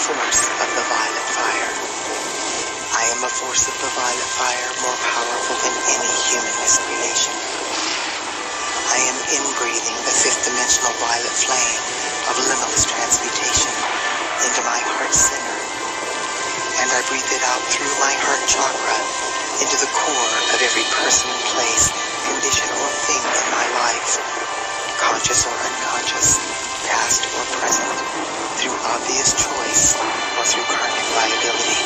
force of the violet fire. I am a force of the violet fire, more powerful than any human miscreation. I am inbreathing the fifth-dimensional violet flame of limitless transmutation into my heart center, and I breathe it out through my heart chakra into the core of every person, place, condition, or thing in my life, conscious or unconscious, past or present, through obvious choice or through karmic liability.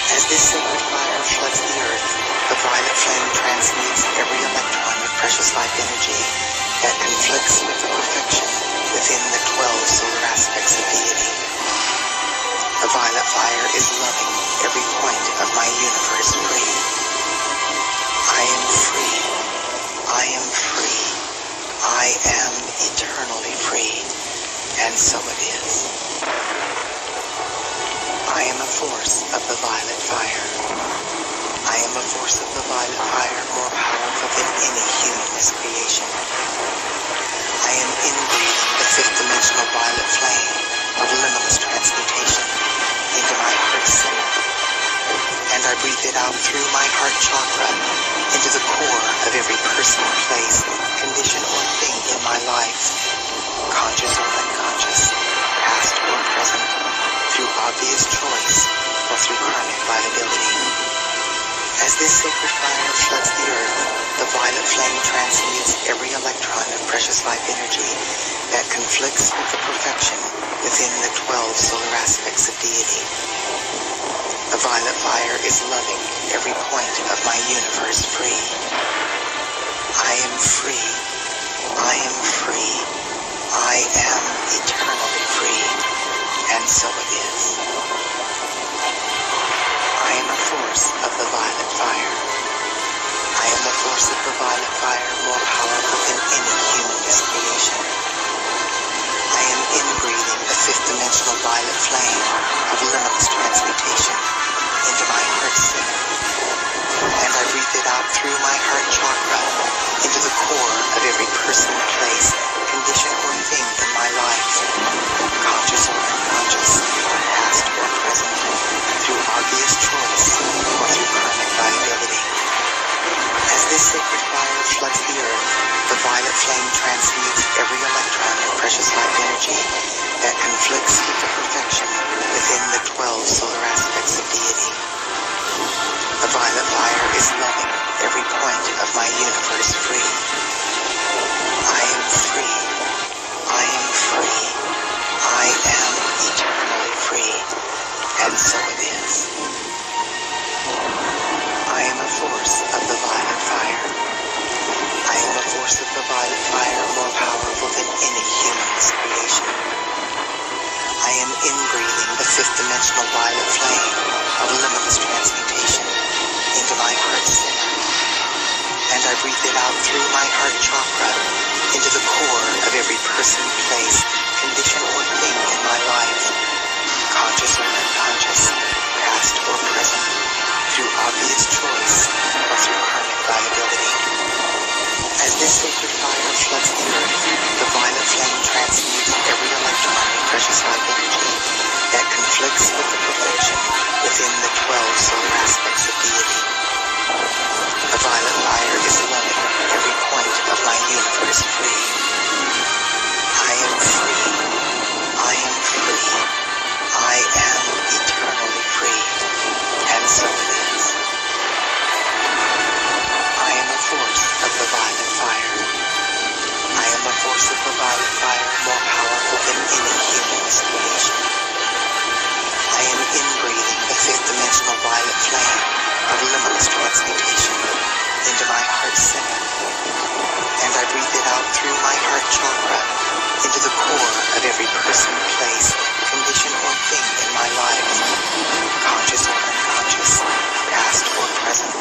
As this sacred fire floods the earth, the violet flame transmutes every electron of precious life energy that conflicts with the perfection within the 12 solar aspects of deity. The violet fire is loving every point of my universe free. I am free. I am free. I am eternally free. And so it is. I am a force of the violet fire. I am a force of the violet fire, more powerful than any human miscreation. I am inbreathing the fifth-dimensional violet flame of limitless transmutation into my heart center, and I breathe it out through my heart chakra into the core of every person, place, condition, or thing in my life, conscious or unconscious, past or present, through obvious choice or through karmic liability. As this sacred fire floods the earth, the violet flame transmutes every electron of precious life energy that conflicts with the perfection within the 12 solar aspects of deity. The violet fire is loving every point of my universe free. I am free. I am free. I am eternally free. And so it is. I am a force of the violet fire. I am a force of the violet fire, more powerful than any human miscreation. I am inbreathing the fifth-dimensional violet flame of limitless transmutation into my heart center, and I breathe it out through my heart chakra into the core of every person, place, condition, or thing in my life, conscious or unconscious, past or present, through obvious choice or through karmic liability. As this sacred fire floods the earth, the violet flame transmutes every electron of precious life energy that conflicts with the perfection within the 12 solar aspects of deity. The violet fire is loving every point of my universe free. I am free. I am free. I am eternally free. And so it is. I am a force of the violet fire. I am a force of the violet fire, more powerful than any human miscreation. I am inbreathing the fifth-dimensional violet flame of limitless transmutation into my heart center, and I breathe it out through my heart chakra into the core of every person, place, condition, or thing in my life, conscious or unconscious, past or present, through obvious choice or through karmic liability. As this sacred fire floods the earth, the violet flame transmutes every electron of precious life energy that conflicts with the perfection within the 12 solar aspects of deity. The violet fire is loving every point of my universe free. I am free. I am free. I am eternally free. And so it is. I am a force of the violet fire. I am a force of the violet fire, more powerful than any human miscreation. I am inbreathing the fifth-dimensional violet flame of limitless transmutation into my heart center, and I breathe it out through my heart chakra into the core of every person, place, condition, or thing in my life, conscious or unconscious, past or present,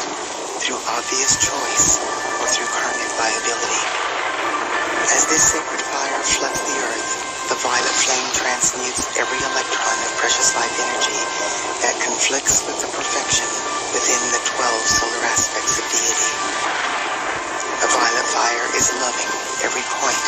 through obvious choice or through karmic liability. As this sacred fire floods the earth, the violet flame transmutes every electron of precious life energy that conflicts with the perfection within the 12 solar aspects of deity. The violet fire is loving every point